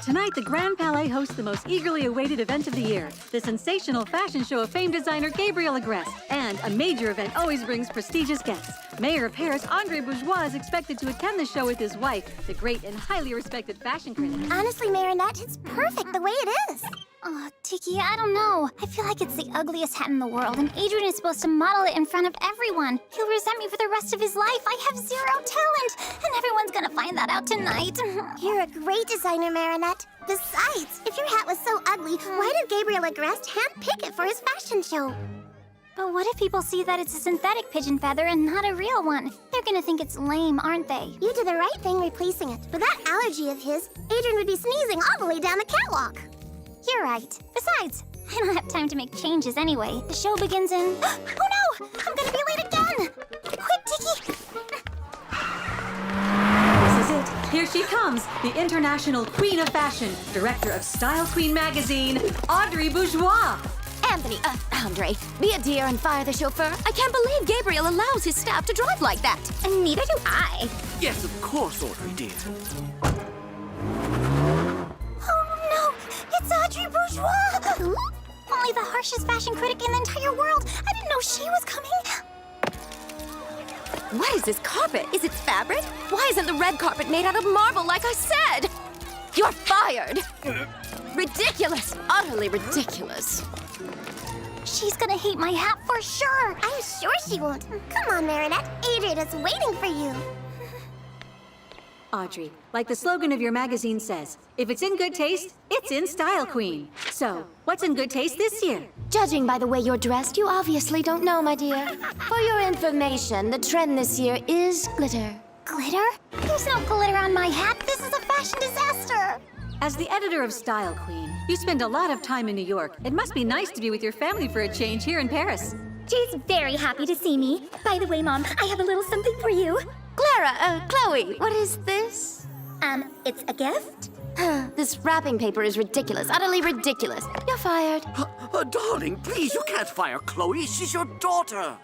Tonight, the Grand Palais hosts the most eagerly awaited event of the year, the sensational fashion show of famed designer Gabriel Agreste. And a major event always brings prestigious guests. Mayor of Paris, Andre Bourgeois, is expected to attend the show with his wife, the great and highly respected fashion critic. Honestly, Marinette, it's perfect the way it is. Oh, Tiki, I don't know. I feel like it's the ugliest hat in the world, and Adrian is supposed to model it in front of everyone. He'll resent me for the rest of his life. I have zero talent, and everyone's gonna find that out tonight. You're a great designer, Marinette. Besides, if your hat was so ugly, why did Gabriel Agreste handpick it for his fashion show? But what if people see that it's a synthetic pigeon feather and not a real one? They're gonna think it's lame, aren't they? You did the right thing replacing it. With that allergy of his, Adrian would be sneezing all the way down the catwalk. You're right. Besides, I don't have time to make changes anyway. The show begins in... Oh no! I'm gonna be late again! Quick, Tiki! This is it. Here she comes, the international queen of fashion, director of Style Queen magazine, Audrey Bourgeois. Andre, be a dear and fire the chauffeur. I can't believe Gabriel allows his staff to drive like that. And neither do I. Yes, of course, Audrey, dear. Oh no! It's Audrey Bourgeois! Only the harshest fashion critic in the entire world. I didn't know she was coming. What is this carpet? Is it fabric? Why isn't the red carpet made out of marble like I said? You're fired! Ridiculous! Utterly ridiculous. She's gonna hate my hat for sure. I'm sure she won't. Come on, Marinette. Adrian is waiting for you. Audrey, like the slogan of your magazine says, if it's in good taste, it's in Style Queen. So, what's in good taste this year? Judging by the way you're dressed, you obviously don't know, my dear. For your information, the trend this year is glitter. Glitter? There's no glitter on my hat. This is a fashion disaster. As the editor of Style Queen, you spend a lot of time in New York. It must be nice to be with your family for a change here in Paris. She's very happy to see me. By the way, Mom, I have a little something for you. Chloe, what is this? It's a gift? This wrapping paper is ridiculous, utterly ridiculous. You're fired. Darling, please, you can't fire Chloe. She's your daughter.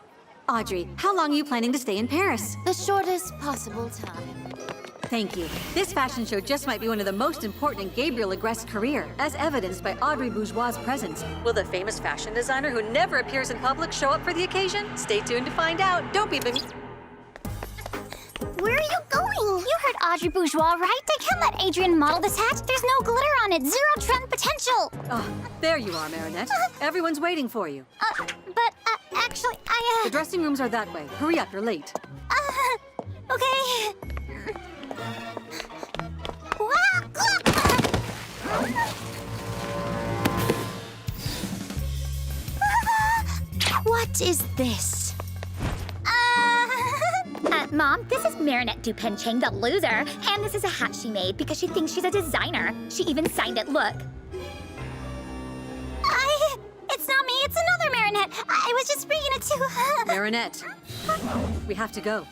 Audrey, how long are you planning to stay in Paris? The shortest possible time. Thank you. This fashion show just might be one of the most important in Gabriel Agreste's career, as evidenced by Audrey Bourgeois' presence. Will the famous fashion designer who never appears in public show up for the occasion? Stay tuned to find out. Don't be Where are you going? You heard Audrey Bourgeois, right? I can't let Adrian model this hat. There's no glitter on it. Zero trend potential. Oh, there you are, Marinette. Everyone's waiting for you. Actually, The dressing rooms are that way. Hurry up, you're late. Okay. What is this? Mom, this is Marinette Dupenchang, the loser. And this is a hat she made because she thinks she's a designer. She even signed it, look. It's not me, it's another Marinette. I was just bringing it to... Marinette, we have to go.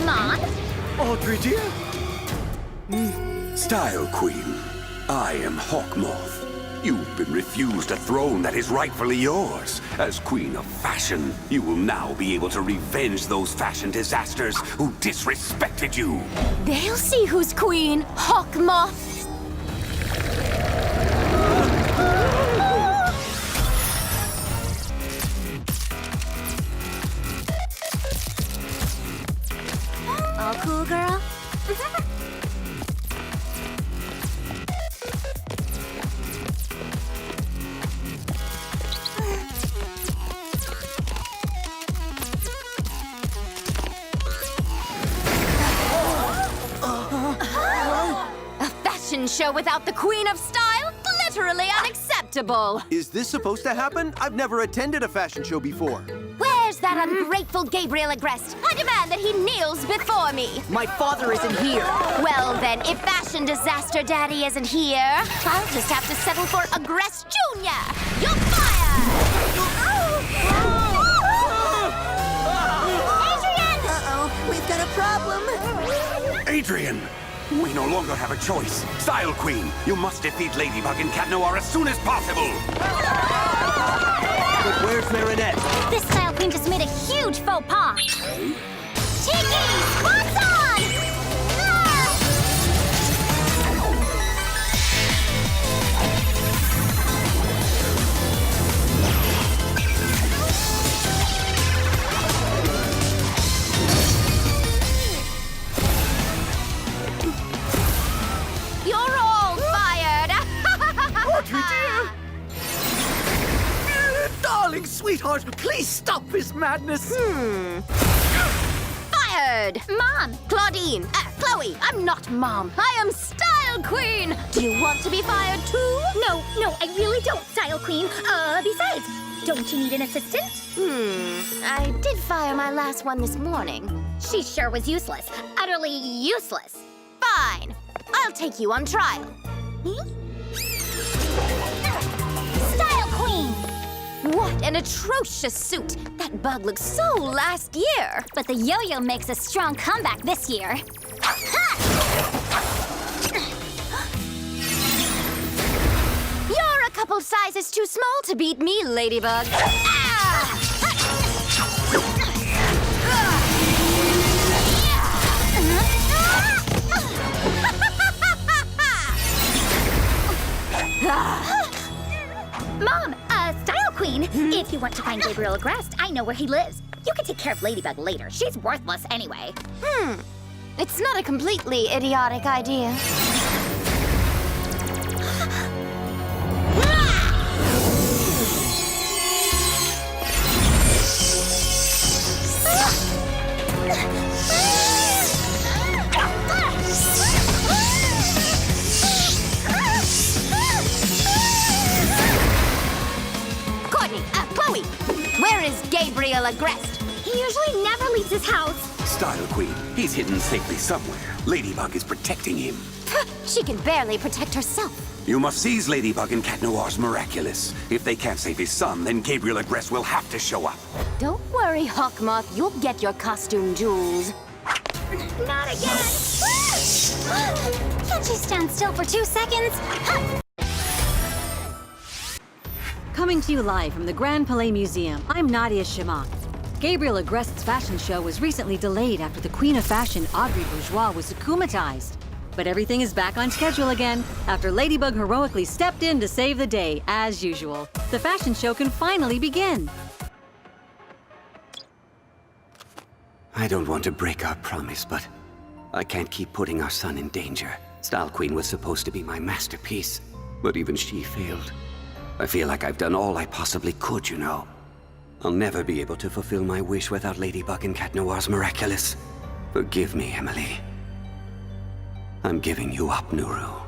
Mom? Audrey, dear? Style Queen, I am Hawkmoth. You've been refused a throne that is rightfully yours. As Queen of Fashion, you will now be able to revenge those fashion disasters who disrespected you. They'll see who's queen, Hawkmoth. All cool, girl? A fashion show without the queen of style? Literally unacceptable. Is this supposed to happen? I've never attended a fashion show before. Where's that ungrateful Gabriel Agreste? I demand that he kneels before me. My father isn't here. Well then, if Fashion Disaster Daddy isn't here, I'll just have to settle for Agreste Jr. You're fired! Adrian! Uh-oh, we've got a problem. Adrian, We no longer have a choice. Style Queen, you must defeat Ladybug and Cat Noir as soon as possible. But where's Marinette? This Style Queen just made a huge faux pas. Tiki, spots on! You're all fired! Audrey, dear! Darling sweetheart, please stop this madness. Fired! Mom! Claudine! Chloe! I'm not Mom. I am Style Queen! Do you want to be fired too? No, I really don't, Style Queen. Besides, don't you need an assistant? I did fire my last one this morning. She sure was useless. Utterly useless. Fine. I'll take you on trial. Style Queen! What an atrocious suit! That bug looks so last year! But the yo-yo makes a strong comeback this year. You're a couple sizes too small to beat me, Ladybug. Ah! Mom, Style Queen, if you want to find Gabriel Agreste, I know where he lives. You can take care of Ladybug later. She's worthless anyway. It's not a completely idiotic idea. Courtney, Chloe, where is Gabriel Agreste? He usually never leaves his house. Style Queen, he's hidden safely somewhere. Ladybug is protecting him. She can barely protect herself. You must seize Ladybug and Cat Noir's Miraculous. If they can't save his son, then Gabriel Agreste will have to show up. Don't worry, Hawkmoth. You'll get your costume jewels. Not again! Can't you stand still for 2 seconds? Coming to you live from the Grand Palais Museum, I'm Nadia Shimon. Gabriel Agreste's fashion show was recently delayed after the Queen of Fashion, Audrey Bourgeois, was akumatized. But everything is back on schedule again after Ladybug heroically stepped in to save the day, as usual. The fashion show can finally begin. I don't want to break our promise, but I can't keep putting our son in danger. Style Queen was supposed to be my masterpiece, but even she failed. I feel like I've done all I possibly could, you know. I'll never be able to fulfill my wish without Ladybug and Cat Noir's Miraculous. Forgive me, Emily. I'm giving you up, Nuru.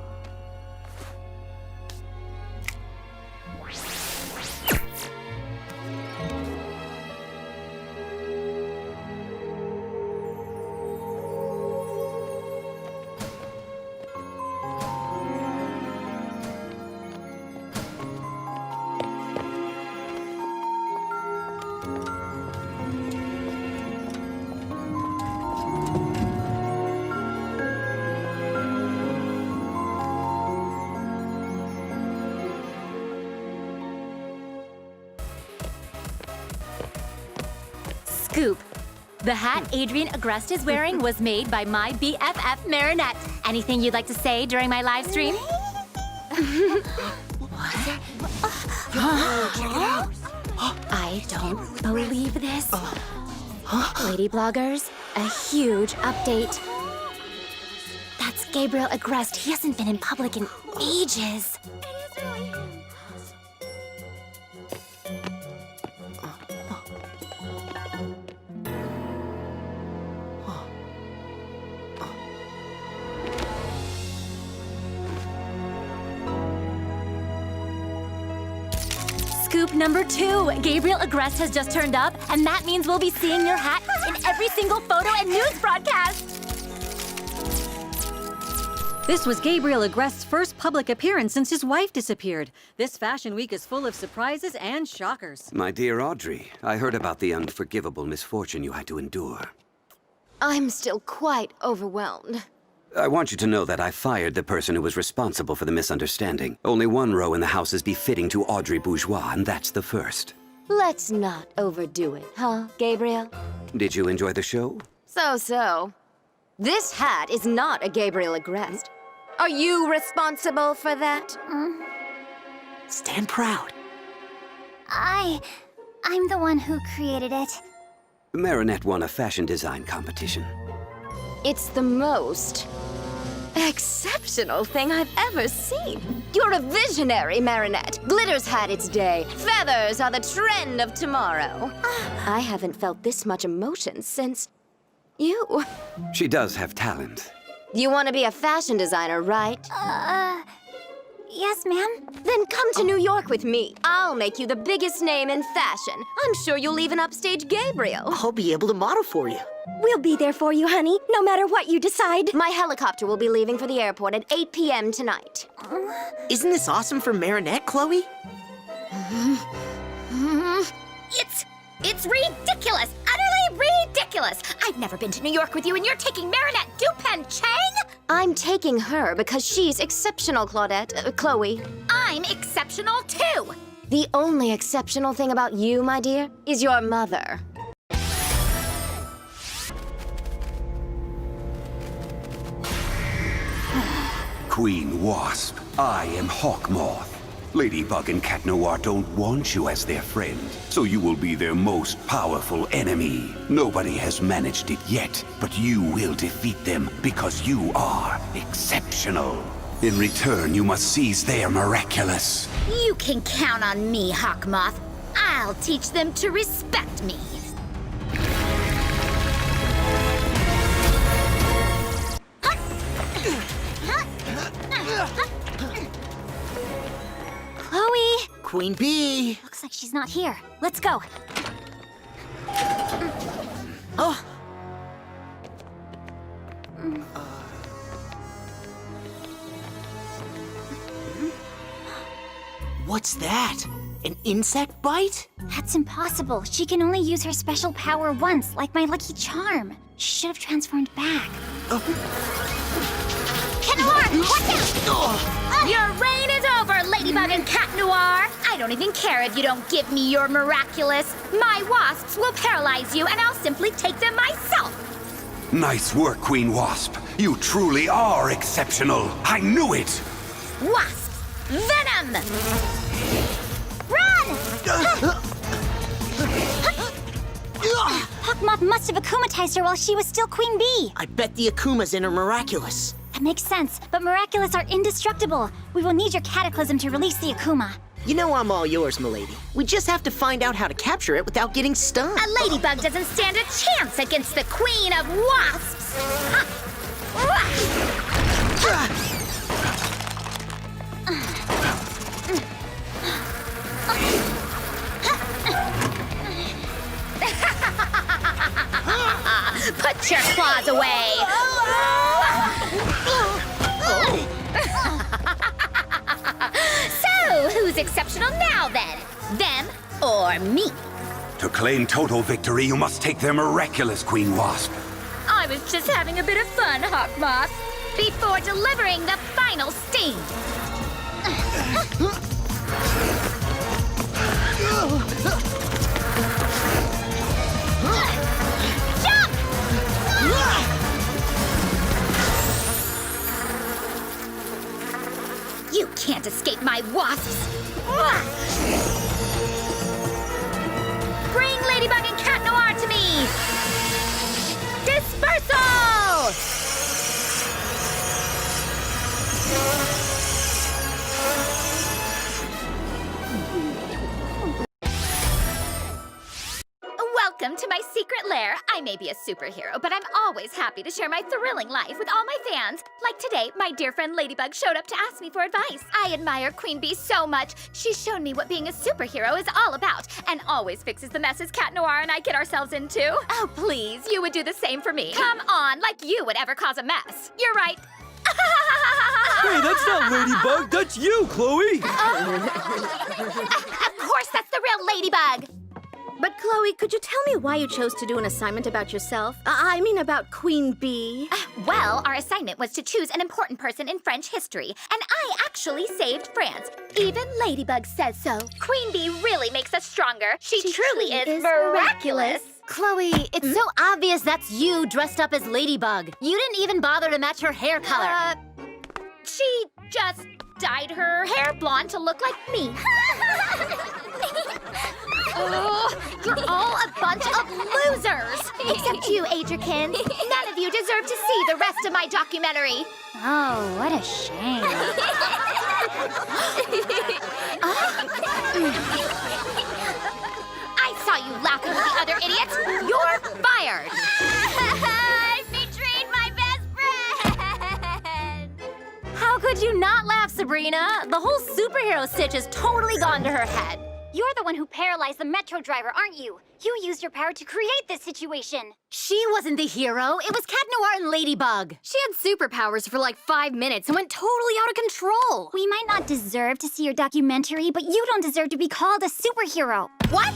Scoop. The hat Adrian Agreste is wearing was made by my BFF Marinette. Anything you'd like to say during my live stream? I don't believe this. Lady bloggers, a huge update. That's Gabriel Agreste. He hasn't been in public in ages. Scoop number 2. Gabriel Agreste has just turned up, and that means we'll be seeing your hat in every single photo and news broadcast. This was Gabriel Agreste's first public appearance since his wife disappeared. This fashion week is full of surprises and shockers. My dear Audrey, I heard about the unforgivable misfortune you had to endure. I'm still quite overwhelmed. I want you to know that I fired the person who was responsible for the misunderstanding. Only one row in the house is befitting to Audrey Bourgeois, and that's the first. Let's not overdo it, huh, Gabriel? Did you enjoy the show? So. This hat is not a Gabriel Agreste. Are you responsible for that? Stand proud. I'm the one who created it. Marinette won a fashion design competition. It's the most exceptional thing I've ever seen. You're a visionary, Marinette. Glitter's had its day. Feathers are the trend of tomorrow. I haven't felt this much emotion since you. She does have talent. You want to be a fashion designer, right? Yes, ma'am. Then come to New York with me. I'll make you the biggest name in fashion. I'm sure you'll even upstage Gabriel. I'll be able to model for you. We'll be there for you, honey, no matter what you decide. My helicopter will be leaving for the airport at 8 p.m. tonight. Isn't this awesome for Marinette, Chloe? It's ridiculous! Utterly ridiculous! I've never been to New York with you and you're taking Marinette Dupen Chang? I'm taking her because she's exceptional, Chloe. I'm exceptional too! The only exceptional thing about you, my dear, is your mother. Queen Wasp, I am Hawkmoth. Ladybug and Cat Noir don't want you as their friend, so you will be their most powerful enemy. Nobody has managed it yet, but you will defeat them because you are exceptional. In return, you must seize their miraculous. You can count on me, Hawkmoth. I'll teach them to respect me. Chloe! Queen Bee! Looks like she's not here. Let's go. Oh! What's that? An insect bite? That's impossible. She can only use her special power once, like my lucky charm. She should have transformed back. Cat Noir, watch out! Your reign is over, Ladybug and Cat Noir! I don't even care if you don't give me your miraculous. My wasps will paralyze you, and I'll simply take them myself! Nice work, Queen Wasp. You truly are exceptional. I knew it! Wasps! Venom! Run! Hawkmoth must have akumatized her while she was still Queen Bee. I bet the Akuma's in her Miraculous. That makes sense, but Miraculous are indestructible. We will need your cataclysm to release the Akuma. You know I'm all yours, milady. We just have to find out how to capture it without getting stung. A ladybug doesn't stand a chance against the Queen of Wasps! Put your claws away! So, who's exceptional now then? Them or me? To claim total victory, you must take their miraculous, Queen Wasp. I was just having a bit of fun, Hawkmoth, before delivering the final sting. Jump! You can't escape my wasps! Bring Ladybug and Cat Noir to me! Dispersal! Welcome to my secret lair. I may be a superhero, but I'm always happy to share my thrilling life with all my fans. Like today, my dear friend Ladybug showed up to ask me for advice. I admire Queen Bee so much. She's shown me what being a superhero is all about, and always fixes the messes Cat Noir and I get ourselves into. Oh, please, you would do the same for me. Come on, like you would ever cause a mess. You're right. Hey, that's not Ladybug, that's you, Chloe! Of course, that's the real Ladybug. But Chloe, could you tell me why you chose to do an assignment about yourself? I mean about Queen Bee. Well, our assignment was to choose an important person in French history, and I actually saved France. Even Ladybug says so. Queen Bee really makes us stronger. She truly is miraculous. Chloe, it's so obvious that's you dressed up as Ladybug. You didn't even bother to match her hair color. She just dyed her hair blonde to look like me. Oh, you're all a bunch of losers! Except you, Adrikins. None of you deserve to see the rest of my documentary. Oh, what a shame. I saw you laughing with the other idiots. You're fired. I betrayed my best friend! How could you not laugh, Sabrina? The whole superhero stitch has totally gone to her head. You're the one who paralyzed the metro driver, aren't you? You used your power to create this situation. She wasn't the hero. It was Cat Noir and Ladybug. She had superpowers for like 5 minutes and went totally out of control. We might not deserve to see your documentary, but you don't deserve to be called a superhero. What?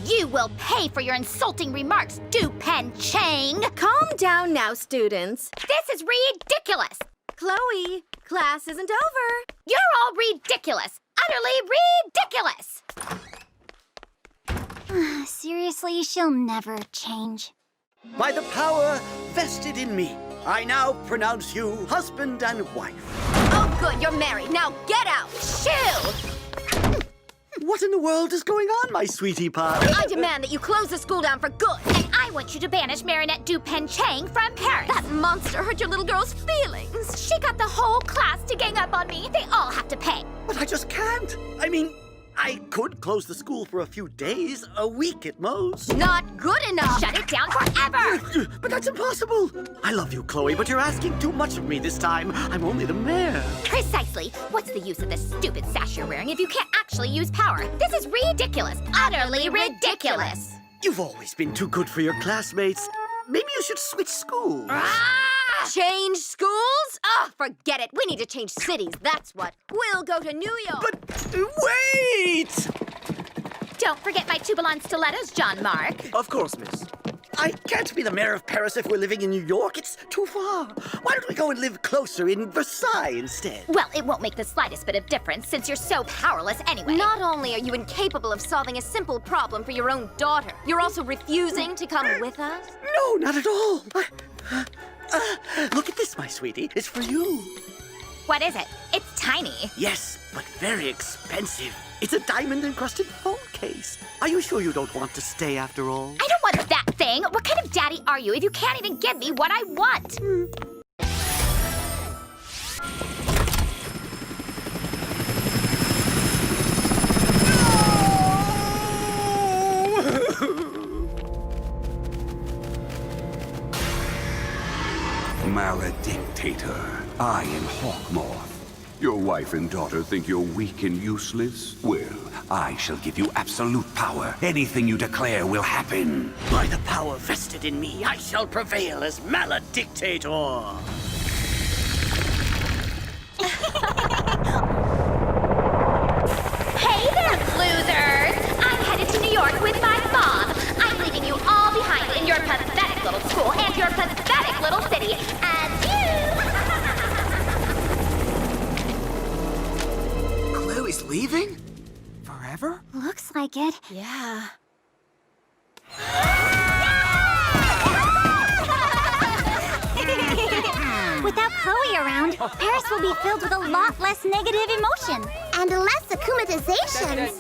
You will pay for your insulting remarks, Du-Pen Chang. Calm down now, students. This is ridiculous. Chloe, class isn't over. You're all ridiculous. Utterly ridiculous. Seriously, she'll never change. By the power vested in me, I now pronounce you husband and wife. Oh, good, you're married. Now get out. Shoo! What in the world is going on, my sweetie pie? I demand that you close the school down for good. And I want you to banish Marinette Du-Pen Chang from Paris. That monster hurt your little girl's feelings. She got the whole class to gang up on me. They all have to pay. But I just can't. I mean, I could close the school for a few days, a week at most. Not good enough. Shut it down forever. But that's impossible. I love you, Chloe, but you're asking too much of me this time. I'm only the mayor. Precisely. What's the use of this stupid sash you're wearing if you can't actually use power? This is ridiculous. Utterly ridiculous. You've always been too good for your classmates. Maybe you should switch schools. Change schools? Oh, forget it. We need to change cities, that's what. We'll go to New York. But wait! Don't forget my Tubalon stilettos, John Mark. Of course, miss. I can't be the mayor of Paris if we're living in New York. It's too far. Why don't we go and live closer in Versailles instead? Well, it won't make the slightest bit of difference since you're so powerless anyway. Not only are you incapable of solving a simple problem for your own daughter, you're also refusing to come with us? No, not at all. Look at this, my sweetie. It's for you. What is it? It's tiny. Yes, but very expensive. It's a diamond-encrusted phone case. Are you sure you don't want to stay after all? I don't want that thing. What kind of daddy are you if you can't even give me what I want? Maledictator, I am Hawkmoth. Your wife and daughter think you're weak and useless? Well, I shall give you absolute power. Anything you declare will happen. By the power vested in me, I shall prevail as Maledictator. Hey there, losers! I'm headed to New York with my mom. I'm leaving you all behind in your pathetic little school and your pathetic little city. Chloe's leaving? Forever? Looks like it. Yeah. Without Chloe around, Paris will be filled with a lot less negative emotion. And less accumatizations.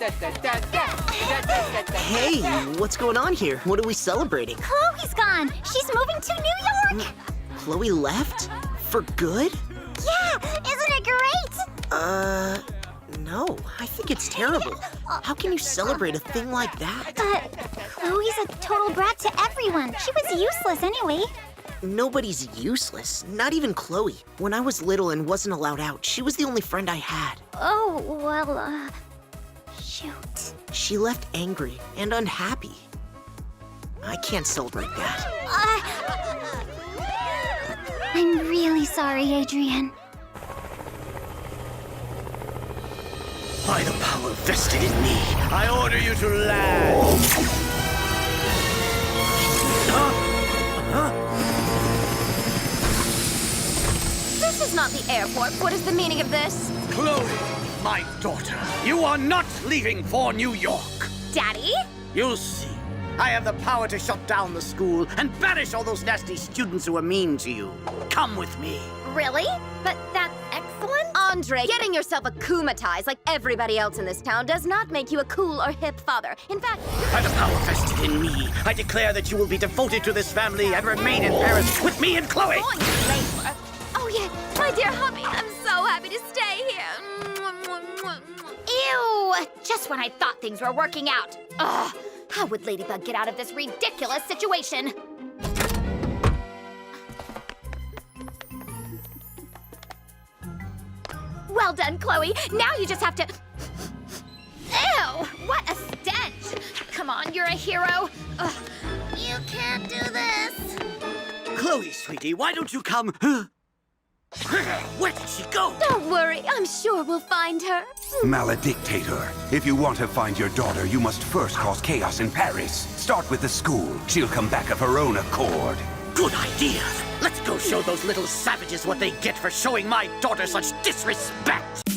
Hey, what's going on here? What are we celebrating? Chloe's gone. She's moving to New York. Chloe left? For good? Yeah, isn't it great? No. I think it's terrible. How can you celebrate a thing like that? But Chloe's a total brat to everyone. She was useless anyway. Nobody's useless. Not even Chloe. When I was little and wasn't allowed out, she was the only friend I had. Oh, well, shoot. She left angry and unhappy. I can't celebrate that. I'm really sorry, Adrian. By the power vested in me, I order you to land. This is not the airport. What is the meaning of this? Chloe, my daughter, you are not leaving for New York. Daddy? You'll see. I have the power to shut down the school and banish all those nasty students who are mean to you. Come with me. Really? But that's excellent. Andre, getting yourself acclimatized like everybody else in this town does not make you a cool or hip father. In fact, By the power vested in me, I declare that you will be devoted to this family and remain in Paris with me and Chloe. going to labor. Oh yeah, my dear hubby, I'm so happy to stay here. Ew! Just when I thought things were working out. Ugh! How would Ladybug get out of this ridiculous situation? Well done, Chloe. Now you just have to... Ew! What a stench! Come on, you're a hero. Ugh. You can't do this. Chloe, sweetie, why don't you come? Where did she go? Don't worry, I'm sure we'll find her. Maledictator. If you want to find your daughter, you must first cause chaos in Paris. Start with the school. She'll come back of her own accord. Good idea. Let's go show those little savages what they get for showing my daughter such disrespect.